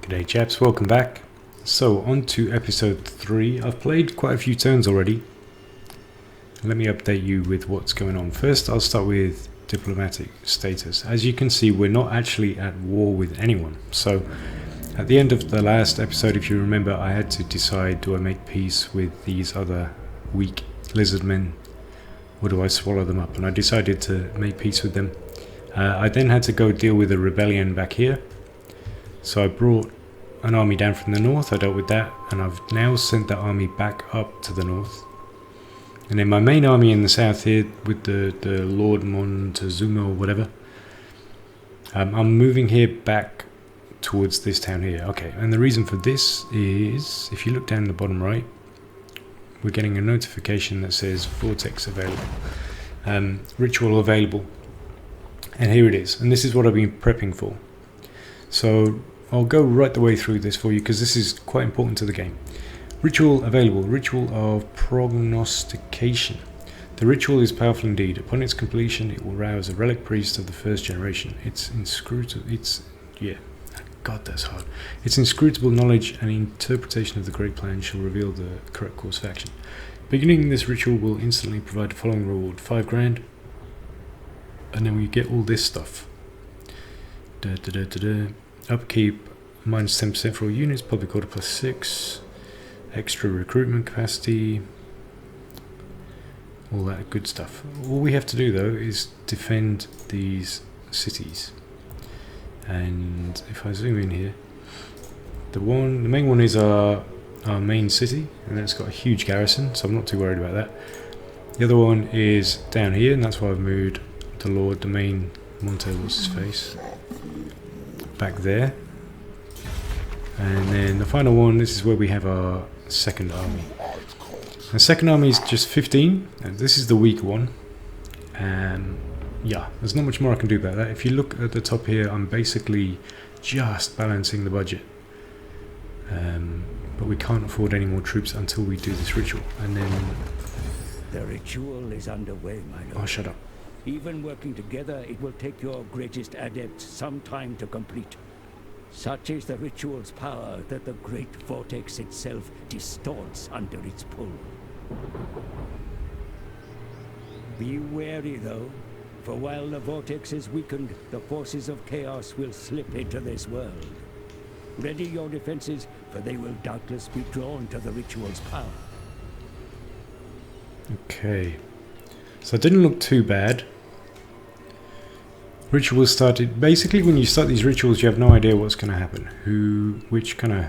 G'day chaps, welcome back. So on to episode 3. I've played quite a few turns already. Let me update you with what's going on. First I'll start with diplomatic status. As you can see, we're not actually at war with anyone. So at the end of the last episode, if you remember, I had to decide, do I make peace with these other weak lizardmen or do I swallow them up? And I decided to make peace with them. I then had to go deal with a rebellion back here. So I brought an army down from the north, I dealt with that, and I've now sent that army back up to the north. And then my main army in the south here, with the Lord Montezuma or whatever, I'm moving here back towards this town here. Okay, and the reason for this is, if you look down the bottom right, we're getting a notification that says Vortex available, Ritual available, and here it is. And this is what I've been prepping for. So I'll go right the way through this for you because this is quite important to the game. Ritual available. Ritual of prognostication. The ritual is powerful indeed. Upon its completion, it will rouse a relic priest of the first generation. It's inscrutable. God, that's hard. Its inscrutable knowledge and interpretation of the great plan shall reveal the correct course of action. Beginning this ritual will instantly provide the following reward: 5 grand, and then we get all this stuff. Upkeep minus 10% for all units, public order plus 6, extra recruitment capacity, all that good stuff. All we have to do though is defend these cities. And if I zoom in here, the main one is our main city, and that's got a huge garrison, so I'm not too worried about that. The other one is down here, and that's why I've moved the Lord, the main Monte, what's his face, back there. And then the final one, this is where we have our second army. The second army is just 15, and this is the weak one. Yeah, there's not much more I can do about that. If you look at the top here, I'm basically just balancing the budget. But we can't afford any more troops until we do this ritual. And then... The ritual is underway, my lord. Oh, shut up. Even working together, it will take your greatest adept some time to complete. Such is the ritual's power that the great vortex itself distorts under its pull. Be wary, though, for while the vortex is weakened, the forces of chaos will slip into this world. Ready your defenses, for they will doubtless be drawn to the ritual's power. Okay. So it didn't look too bad. Ritual started. Basically, when you start these rituals, you have no idea what's going to happen. Which kind of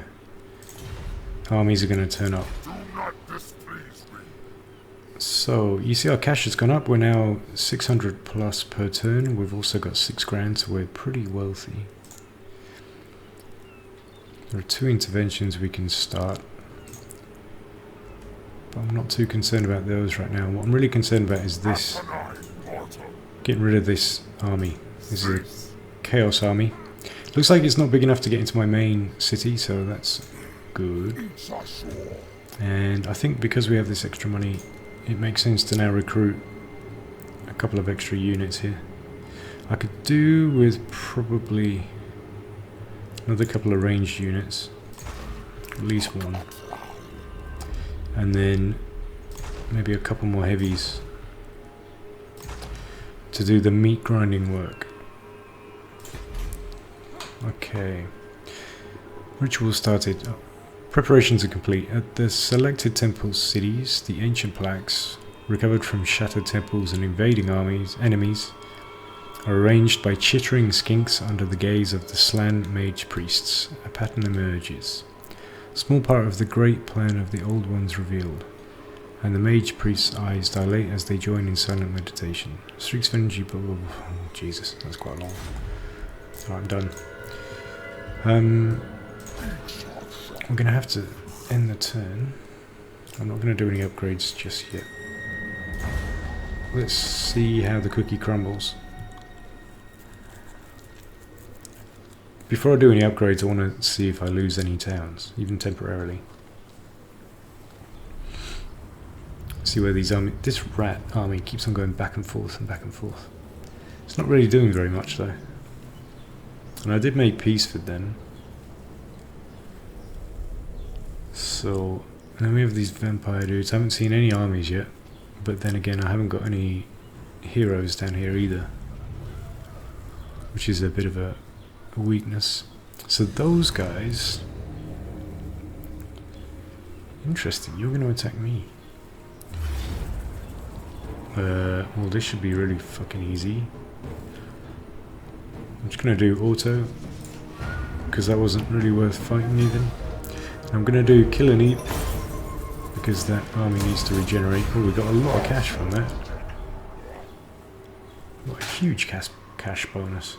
armies are going to turn up. So you see our cash has gone up. We're now 600 plus per turn. We've also got 6 grand, so we're pretty wealthy. There are 2 interventions we can start. But I'm not too concerned about those right now. What I'm really concerned about is this. Getting rid of this army. This is a chaos army. Looks like it's not big enough to get into my main city, so that's good. And I think because we have this extra money, it makes sense to now recruit a couple of extra units here. I could do with probably another couple of ranged units. At least one. And then maybe a couple more heavies to do the meat grinding work. Okay. Ritual started. Oh. Preparations are complete. At the selected temple cities, the ancient plaques, recovered from shattered temples and invading enemies, are arranged by chittering skinks under the gaze of the slain mage priests. A pattern emerges. A small part of the great plan of the old ones revealed, and the mage priest's eyes dilate as they join in silent meditation. Streaks of energy, blah, blah, blah. Oh, Jesus, that's quite long. Alright, I'm done. I'm going to have to end the turn. I'm not going to do any upgrades just yet. Let's see how the cookie crumbles. Before I do any upgrades, I want to see if I lose any towns, even temporarily. See where these this rat army keeps on going back and forth and back and forth. It's not really doing very much though. And I did make peace with them. So, and then we have these vampire dudes. I haven't seen any armies yet, but then again, I haven't got any heroes down here either, which is a bit of a weakness. So those guys, interesting. You're going to attack me. Well, this should be really fucking easy. I'm just going to do auto, because that wasn't really worth fighting even. I'm going to do kill and eat, because that army needs to regenerate. Oh, we got a lot of cash from that. What a huge cash bonus.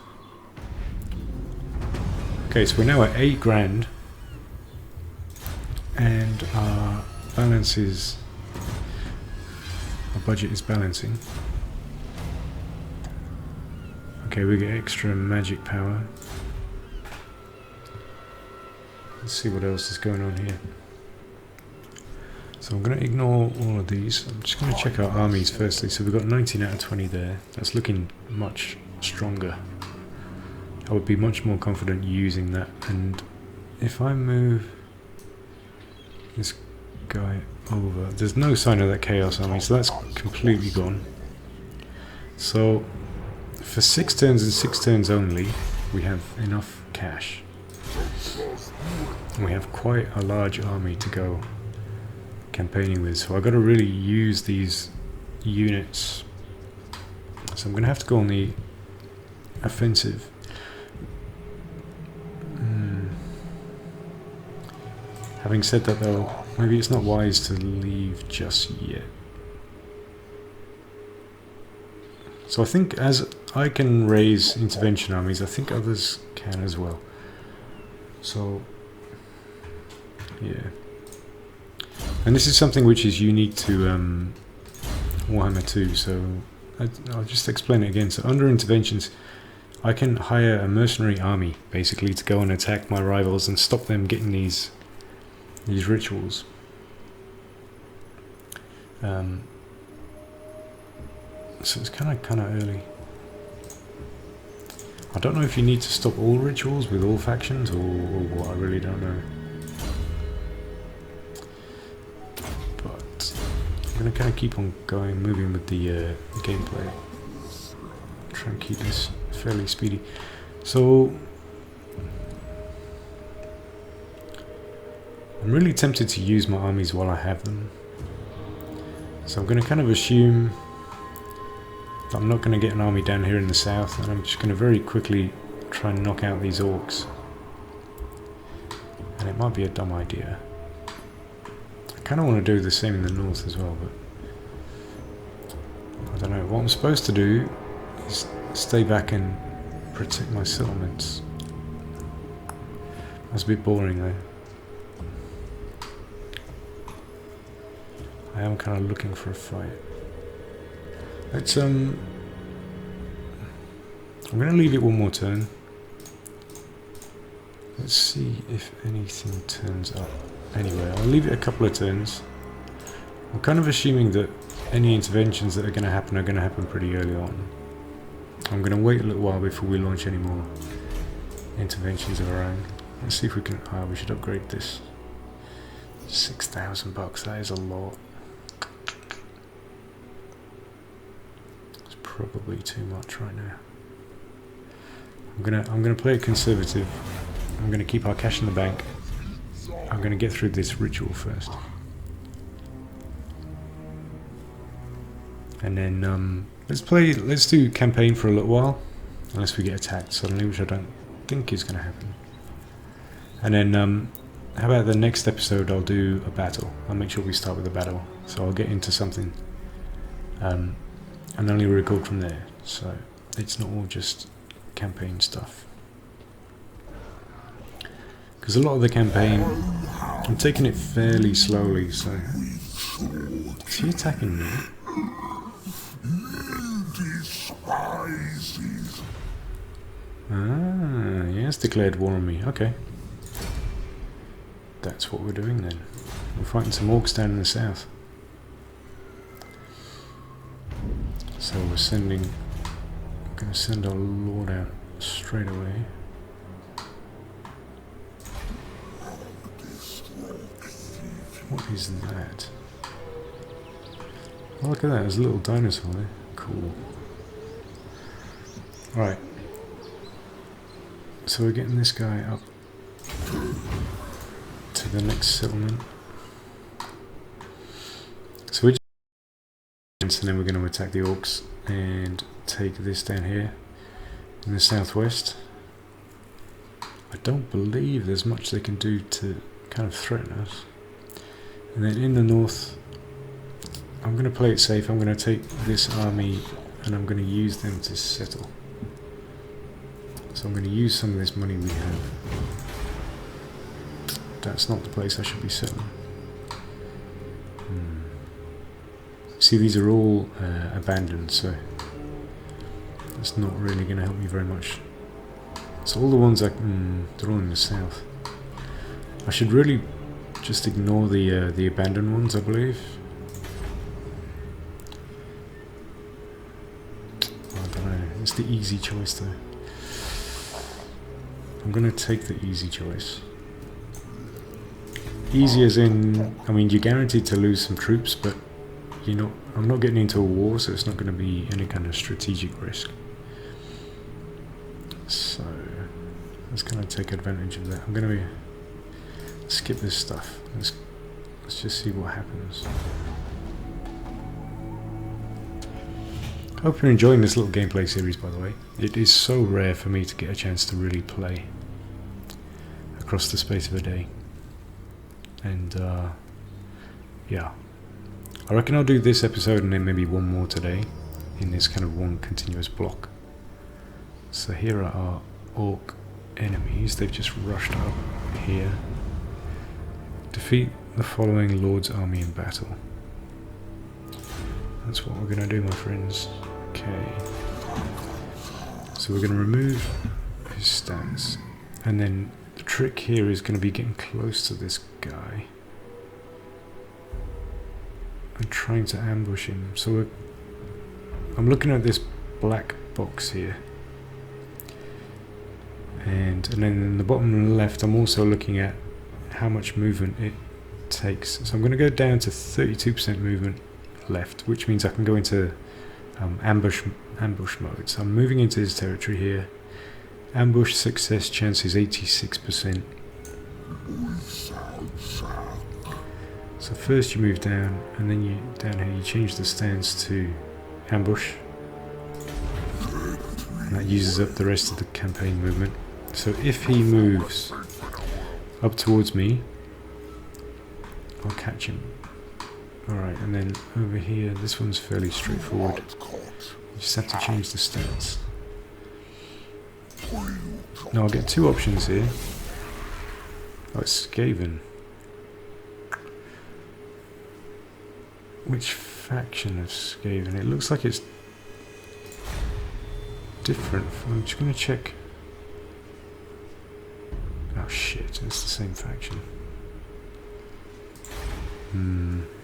Okay, so we're now at 8 grand, and our balance is, our budget is balancing. Okay, we get extra magic power. Let's see what else is going on here. So I'm going to ignore all of these. I'm just going to check our armies firstly. So we've got 19 out of 20 there. That's looking much stronger. I would be much more confident using that. And if I move this guy over, there's no sign of that chaos army, so that's completely gone. So for 6 turns and 6 turns only, we have enough cash. And we have quite a large army to go campaigning with, so I've got to really use these units. So I'm going to have to go on the offensive. Having said that though, maybe it's not wise to leave just yet. So I think as I can raise intervention armies, I think others can as well. So yeah. And this is something which is unique to Warhammer 2, so I'll just explain it again. So under interventions, I can hire a mercenary army, basically, to go and attack my rivals and stop them getting these rituals. So it's kind of early. I don't know if you need to stop all rituals with all factions or what, I really don't know. But I'm going to kind of keep on moving with the gameplay. Try and keep this fairly speedy. So I'm really tempted to use my armies while I have them. So I'm going to kind of assume that I'm not going to get an army down here in the south, and I'm just going to very quickly try and knock out these orcs. And it might be a dumb idea. I kind of want to do the same in the north as well, but I don't know. What I'm supposed to do is stay back and protect my settlements. That's a bit boring though. I am kind of looking for a fight. Let's I'm going to leave it one more turn. Let's see if anything turns up. Anyway, I'll leave it a couple of turns. I'm kind of assuming that any interventions that are going to happen pretty early on. I'm going to wait a little while before we launch any more interventions of our own. Let's see if we can. We should upgrade this. $6,000. That is a lot. It's probably too much right now. I'm gonna play it conservative. I'm gonna keep our cash in the bank. I'm gonna get through this ritual first, and then let's do campaign for a little while, unless we get attacked suddenly, which I don't think is gonna happen. And then how about the next episode? I'll do a battle. I'll make sure we start with a battle. So I'll get into something, and only record from there. So it's not all just campaign stuff. Because a lot of the campaign, I'm taking it fairly slowly. So is he attacking me? Ah, he has declared war on me. Okay. That's what we're doing then. We're fighting some orcs down in the south. So we're going to send our lord out straight away. What is that? Oh, look at that, there's a little dinosaur there. Cool. Right. So we're getting this guy up to the next settlement. So we're just, and then we're going to attack the orcs and take this down here in the southwest. I don't believe there's much they can do to kind of threaten us. And then in the north, I'm going to play it safe. I'm going to take this army and I'm going to use them to settle. So I'm going to use some of this money we have. That's not the place I should be settling. See, these are all abandoned, so that's not really going to help me very much. So all the ones they're all in the south. I should really just ignore the abandoned ones, I believe. I don't know. It's the easy choice, though. I'm going to take the easy choice. Easy as in, I mean, you're guaranteed to lose some troops, but you know, I'm not getting into a war, so it's not going to be any kind of strategic risk. So let's kind of take advantage of that. I'm going to skip this stuff. Let's just see what happens. Hope you're enjoying this little gameplay series, by the way. It is so rare for me to get a chance to really play across the space of a day. And yeah, I reckon I'll do this episode and then maybe one more today in this kind of one continuous block. So here are our orc enemies. They've just rushed up here. Defeat the following Lord's army in battle. That's what we're going to do, my friends. Okay. So we're going to remove his stats. And then the trick here is going to be getting close to this guy and trying to ambush him. So I'm looking at this black box here. And then in the bottom left, I'm also looking at how much movement it takes. So I'm going to go down to 32% movement left, which means I can go into ambush mode. So I'm moving into his territory here. Ambush success chance is 86%. So first you move down, and then you down here you change the stance to ambush. And that uses up the rest of the campaign movement. So if he moves up towards me, I'll catch him. Alright, and then over here, this one's fairly straightforward. You just have to change the stance. Now I'll get two options here. Oh, it's Skaven. Which faction of Skaven? It looks like it's different. I'm just going to check. Oh shit, it's the same faction.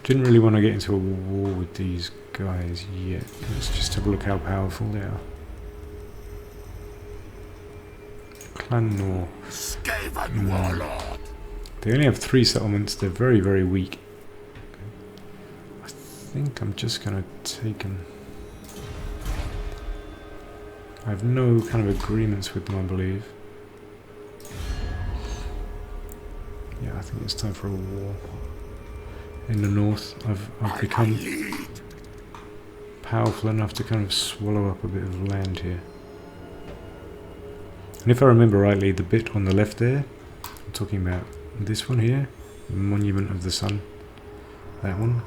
Didn't really want to get into a war with these guys yet. Let's just have a look how powerful they are. Clan Nor. Skaven warlord. They only have 3 settlements. They're very, very weak. I think I'm just going to take them. I have no kind of agreements with them, I believe. Yeah, I think it's time for a war. In the north, I've become powerful enough to kind of swallow up a bit of land here. And if I remember rightly, the bit on the left there, I'm talking about this one here, the Monument of the Sun, that one,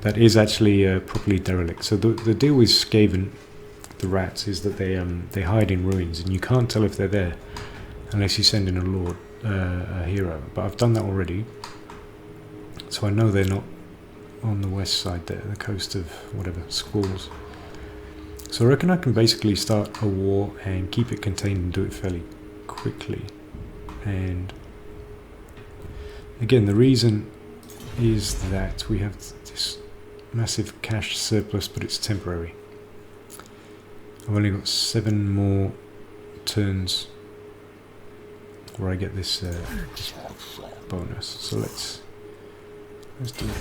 that is actually properly derelict. So the deal with Skaven, the rats, is that they hide in ruins, and you can't tell if they're there unless you send in a lord, a hero. But I've done that already. So I know they're not on the west side there, the coast of whatever, Squalls. So I reckon I can basically start a war and keep it contained and do it fairly quickly. And again, the reason is that we have this massive cash surplus, but it's temporary. I've only got 7 more turns where I get this bonus. So let's Let's do it.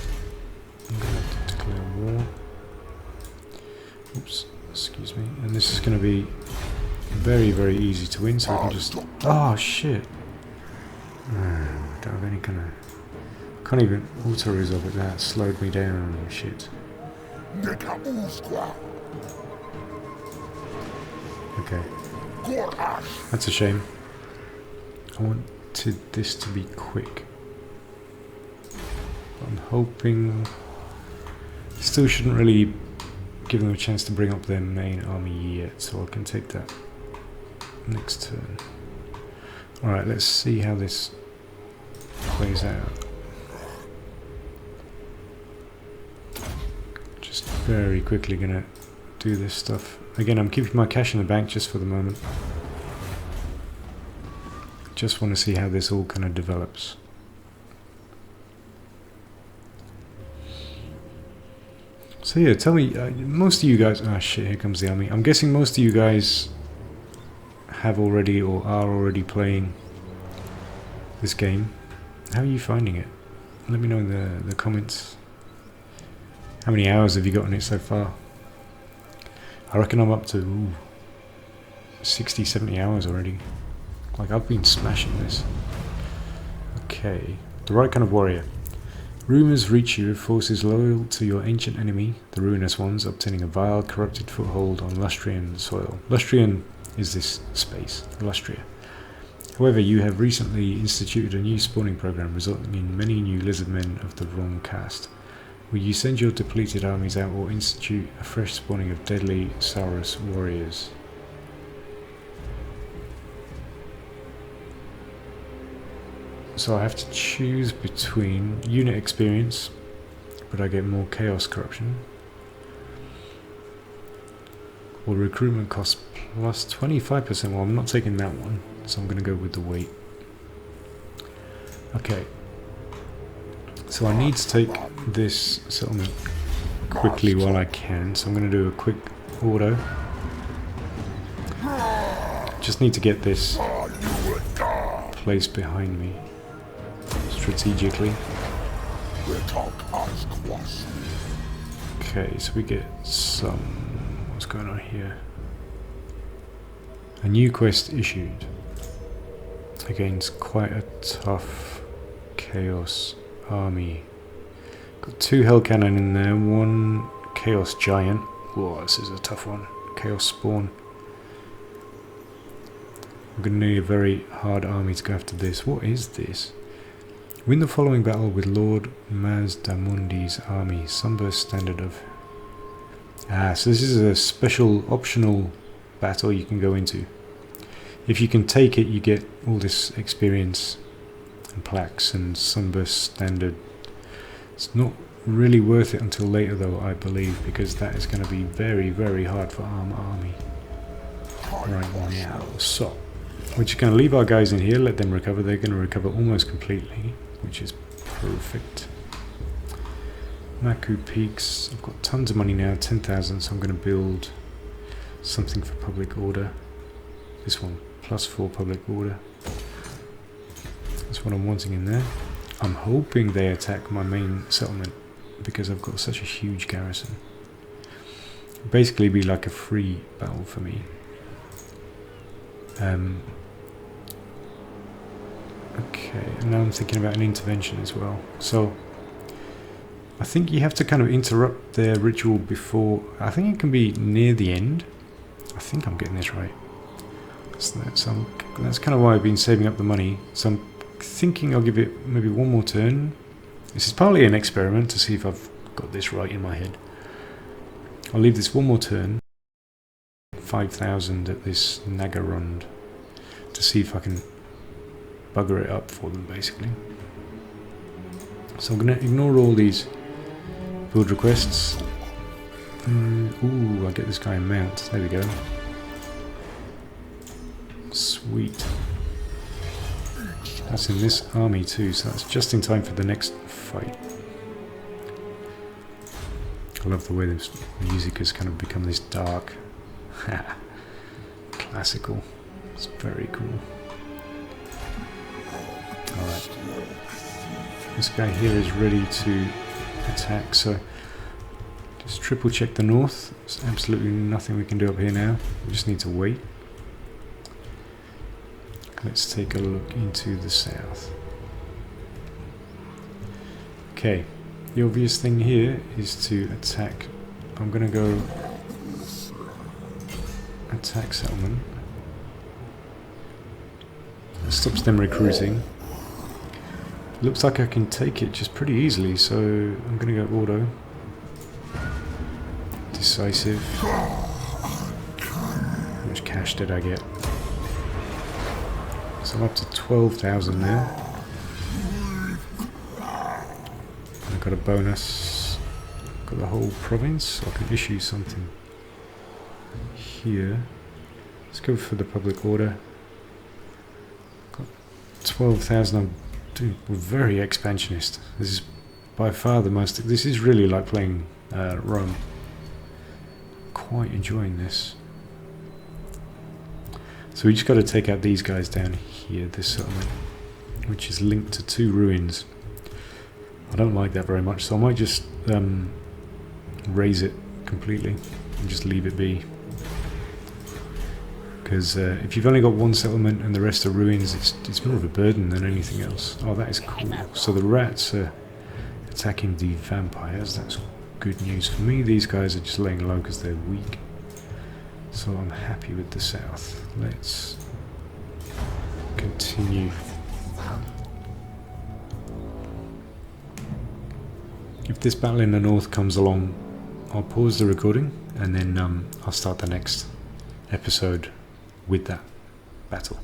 I'm going to declare war. Oops, excuse me. And this is going to be very, very easy to win, so we can just... Oh, shit! Don't have any kind of... Can't even auto-resolve it, that slowed me down, shit. Okay. That's a shame. I wanted this to be quick. But I'm hoping... Still shouldn't really give them a chance to bring up their main army yet, so I can take that next turn. Alright, let's see how this plays out. Just very quickly gonna do this stuff. Again, I'm keeping my cash in the bank just for the moment. Just want to see how this all kind of develops. So yeah, tell me, most of you guys... Ah shit, here comes the army. I'm guessing most of you guys have already or are already playing this game. How are you finding it? Let me know in the comments. How many hours have you got on it so far? I reckon I'm up to 60, 70 hours already. Like, I've been smashing this. Okay, the right kind of warrior. Rumours reach you of forces loyal to your ancient enemy, the ruinous ones, obtaining a vile, corrupted foothold on Lustrian soil. Lustrian is this space, Lustria. However, you have recently instituted a new spawning program, resulting in many new lizardmen of the wrong caste. Will you send your depleted armies out or institute a fresh spawning of deadly Saurus warriors? So I have to choose between unit experience, but I get more chaos corruption, or recruitment cost plus 25%. Well, I'm not taking that one, so I'm going to go with the weight. Okay. So I need to take this settlement quickly while I can, so I'm going to do a quick auto. Just need to get this place behind me strategically. Okay, so we get some... What's going on here? A new quest issued against quite a tough chaos army. Got 2 hell cannon in there, 1 chaos giant. Whoa, this is a tough one. Chaos spawn. I'm going to need a very hard army to go after this. What is this? Win the following battle with Lord Mazdamundi's army. Sunburst standard of... Ah, so this is a special optional battle you can go into. If you can take it, you get all this experience and plaques and sunburst standard. It's not really worth it until later though, I believe, because that is going to be very, very hard for our army right now. So we're just going to leave our guys in here, let them recover. They're going to recover almost completely, which is perfect. Maku Peaks, I've got tons of money now, 10,000, so I'm going to build something for public order. This one, +4 public order. That's what I'm wanting in there. I'm hoping they attack my main settlement because I've got such a huge garrison. It'll basically be like a free battle for me. Okay, and now I'm thinking about an intervention as well. So I think you have to kind of interrupt their ritual before... I think it can be near the end. I think I'm getting this right. So that's kind of why I've been saving up the money. So I'm thinking I'll give it maybe one more turn. This is partly an experiment to see if I've got this right in my head. I'll leave this one more turn. 5,000 at this Nagarund to see if I can bugger it up for them, basically. So I'm going to ignore all these build requests. Ooh, I get this guy a mount. There we go. Sweet. That's in this army too, so that's just in time for the next fight. I love the way this music has kind of become this dark, classical. It's very cool. Alright. This guy here is ready to attack, so just triple check the north. There's absolutely nothing we can do up here now. We just need to wait. Let's take a look into the south. Okay, the obvious thing here is to attack. I'm going to go attack settlement. That stops them recruiting. Looks like I can take it just pretty easily, so I'm going to go auto. Decisive. How much cash did I get? So I'm up to 12,000 now. I got a bonus. Got the whole province, so I can issue something here. Let's go for the public order. Got 12,000. We're very expansionist. This is by far the most. This is really like playing Rome. Quite enjoying this. So we just got to take out these guys down here, this settlement, which is linked to 2 ruins. I don't like that very much, so I might just raise it completely and just leave it be. Because if you've only got 1 settlement and the rest are ruins, it's more of a burden than anything else. Oh, that is cool. So the rats are attacking the vampires. That's good news for me. These guys are just laying low because they're weak. So I'm happy with the south. Let's continue. If this battle in the north comes along, I'll pause the recording and then I'll start the next episode with that battle.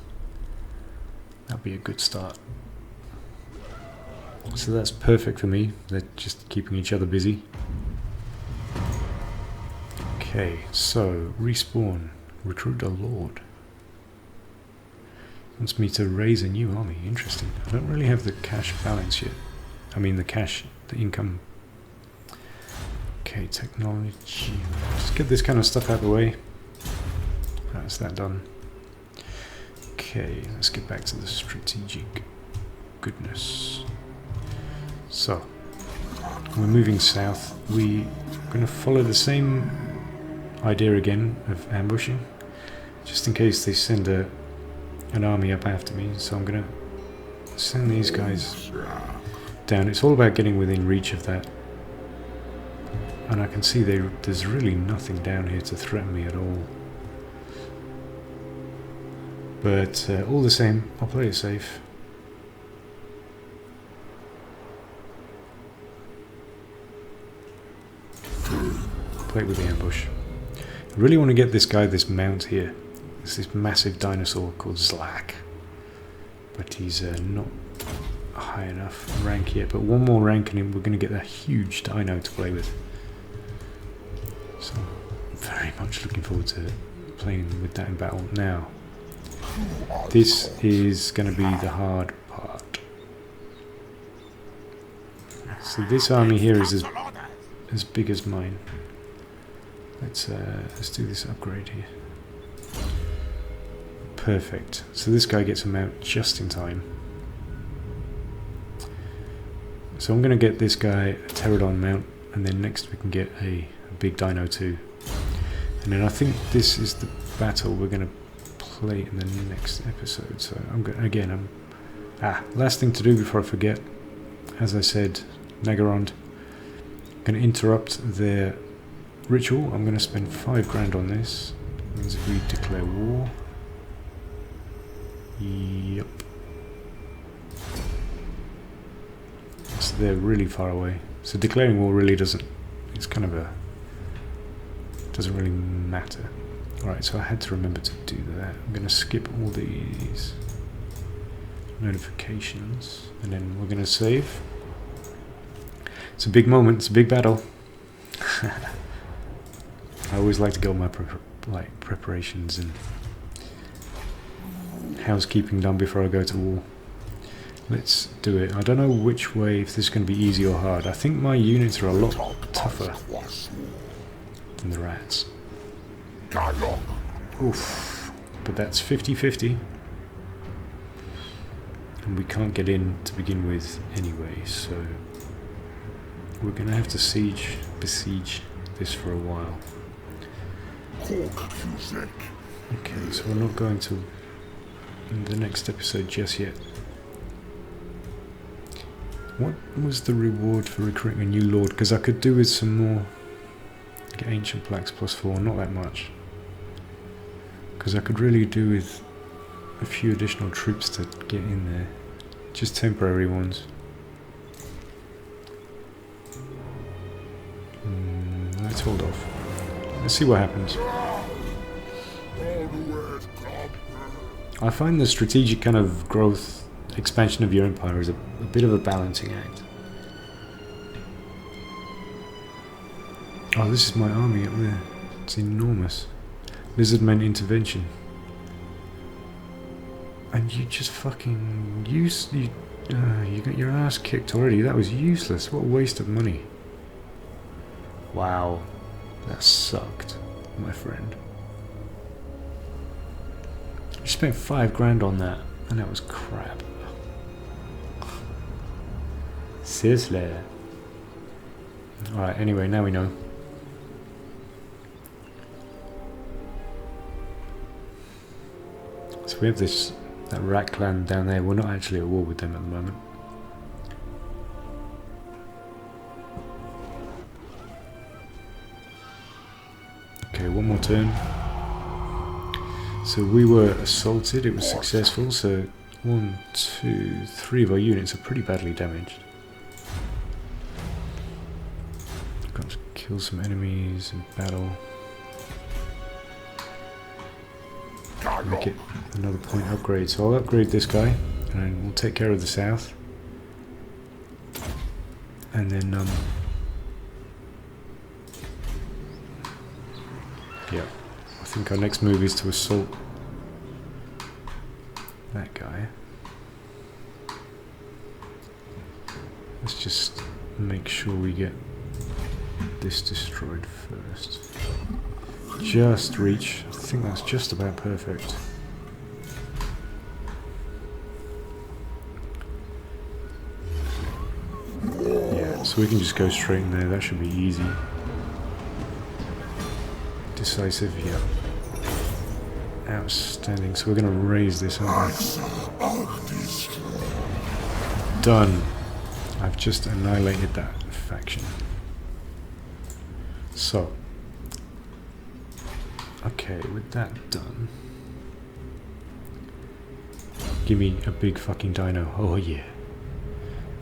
That'll be a good start. So that's perfect for me. They're just keeping each other busy. Okay, so respawn, recruit a lord. Wants me to raise a new army. Interesting. I don't really have the cash balance yet. I mean the cash, the income. Okay, technology. Just get this kind of stuff out of the way. That's that done. Okay, let's get back to the strategic goodness. So, we're moving south. We're going to follow the same idea again of ambushing, just in case they send an army up after me. So I'm going to send these guys down. It's all about getting within reach of that. And I can see there's really nothing down here to threaten me at all. But all the same, I'll play it safe. Play it with the ambush. I really want to get this guy, this mount here. It's this massive dinosaur called Zlak. But he's not high enough rank yet. But one more rank and we're going to get a huge dino to play with. So I'm very much looking forward to playing with that in battle. Now, this is going to be the hard part. So this army here is as big as mine. Let's do this upgrade here. Perfect. So this guy gets him out just in time. So I'm going to get this guy a pterodon mount, and then next we can get a big dino too. And then I think this is the battle we're going to play in the next episode. So last thing to do before I forget. As I said, Nagarond. I'm going to interrupt their ritual. I'm going to spend 5 grand on this. Means if we declare war. Yep. So they're really far away. So declaring war really doesn't. It's kind of a. Doesn't really matter. Alright, so I had to remember to do that. I'm going to skip all these notifications, and then we're going to save. It's a big moment. It's a big battle. I always like to get all my preparations and housekeeping done before I go to war. Let's do it. I don't know which way, if this is going to be easy or hard. I think my units are a lot tougher than the rats. Oof. But that's 50-50. And we can't get in to begin with anyway, so we're going to have to besiege this for a while. Okay, so we're not going to in the next episode just yet. What was the reward for recruiting a new lord? Because I could do with some more. Get ancient plaques +4, not that much. Because I could really do with a few additional troops to get in there. Just temporary ones. Let's hold off. Let's see what happens. I find the strategic kind of growth, expansion of your empire is a bit of a balancing act. Oh, this is my army up there. It's enormous. Lizardmen intervention. And you just fucking you got your ass kicked already. That was useless. What a waste of money. Wow. That sucked, my friend. You spent 5 grand on that, and that was crap. Seriously. Alright, anyway, now we know. So we have that rat clan down there. We're not actually at war with them at the moment. Okay, one more turn. So we were assaulted, it was successful, so 1, 2, 3 of our units are pretty badly damaged. Got to kill some enemies in battle. Make it another point upgrade, so I'll upgrade this guy and we'll take care of the south. And then yeah, I think our next move is to assault that guy. Let's just make sure we get this destroyed first. Just reach. I think that's just about perfect. Yeah, so we can just go straight in there. That should be easy. Decisive, yeah. Outstanding. So we're going to raise this, aren't we? Done. I've just annihilated that faction. So, okay, with that done, give me a big fucking dino. Oh yeah.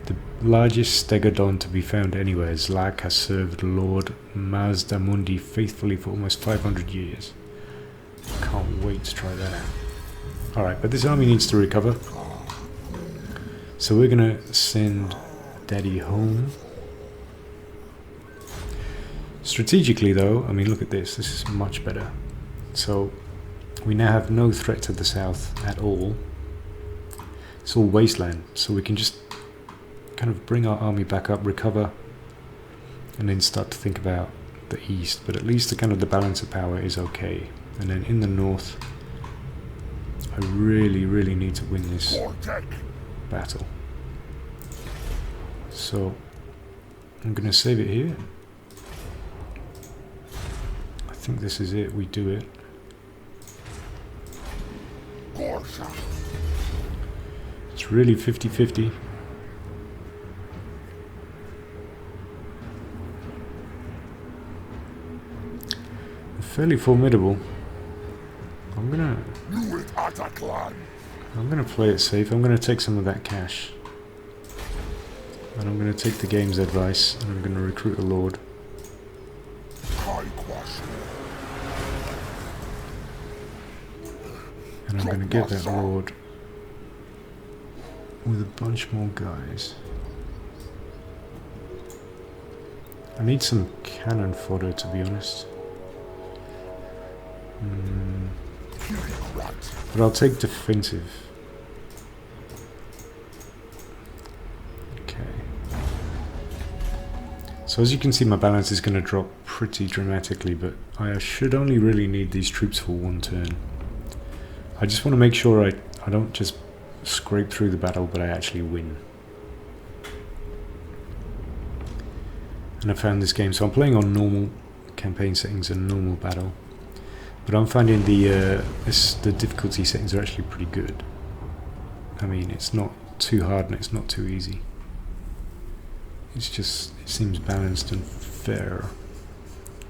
The largest stegodon to be found anywhere, Zlak has served Lord Mazdamundi faithfully for almost 500 years. Can't wait to try that out. Alright, but this army needs to recover. So we're gonna send Daddy home. Strategically though, I mean look at this, this is much better. So we now have no threat to the south at all. It's all wasteland, so we can just kind of bring our army back up, recover, and then start to think about the east. But at least the balance of power is okay. And then in the north, I really need to win this battle. So I'm going to save it here. I think this is it, we do it. It's really 50-50. Fairly formidable. I'm gonna play it safe. I'm gonna take some of that cash. And I'm gonna take the game's advice and I'm gonna recruit a lord. And I'm gonna get that lord with a bunch more guys. I need some cannon fodder, to be honest. But I'll take defensive. Okay. So as you can see, my balance is going to drop pretty dramatically, but I should only really need these troops for one turn. I just want to make sure I don't just scrape through the battle, but I actually win. And I found this game, so I'm playing on normal campaign settings and normal battle, but I'm finding the difficulty settings are actually pretty good. I mean, it's not too hard and it's not too easy. It's just, it seems balanced and fair.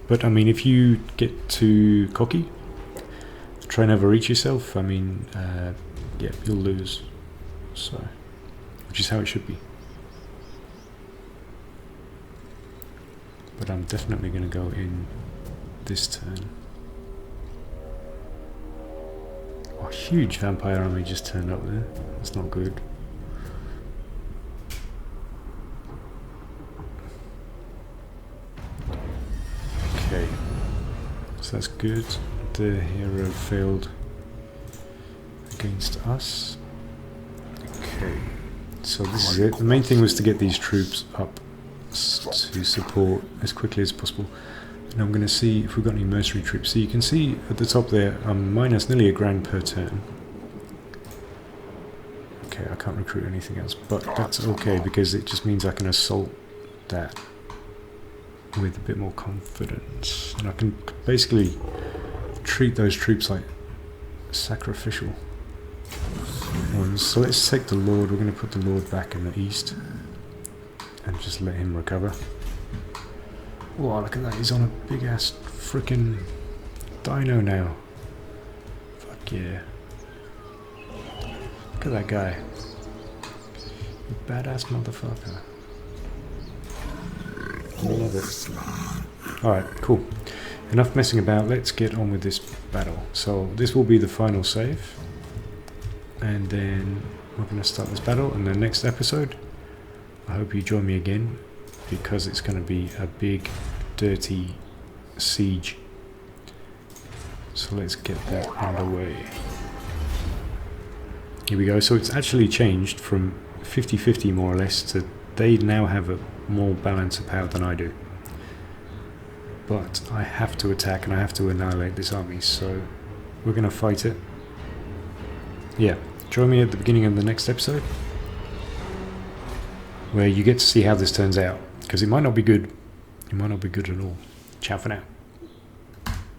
But I mean, if you get too cocky, try and overreach yourself, I mean, yeah, you'll lose. So, which is how it should be. But I'm definitely going to go in this turn. Oh, huge vampire army just turned up there. That's not good. Okay, so that's good. The hero failed against us. Okay, so this is it. The main thing was to get these troops up to support as quickly as possible. And I'm going to see if we've got any mercenary troops. So you can see at the top there, I'm minus nearly £1,000 per turn. Okay, I can't recruit anything else, but that's okay because it just means I can assault that with a bit more confidence. And I can basically treat those troops like sacrificial ones. So let's take the Lord. We're going to put the Lord back in the east and just let him recover. Wow, look at that, he's on a big ass frickin' dino now. Fuck yeah. Look at that guy. You badass motherfucker. I love it. Alright, cool. Enough messing about, let's get on with this battle. So this will be the final save. And then we're going to start this battle in the next episode. I hope you join me again, because it's going to be a big, dirty siege. So let's get that underway. Here we go. So it's actually changed from 50-50 more or less to they now have a more balance of power than I do. But I have to attack and I have to annihilate this army, so we're going to fight it. Yeah, join me at the beginning of the next episode, where you get to see how this turns out, because it might not be good. It might not be good at all. Ciao for now.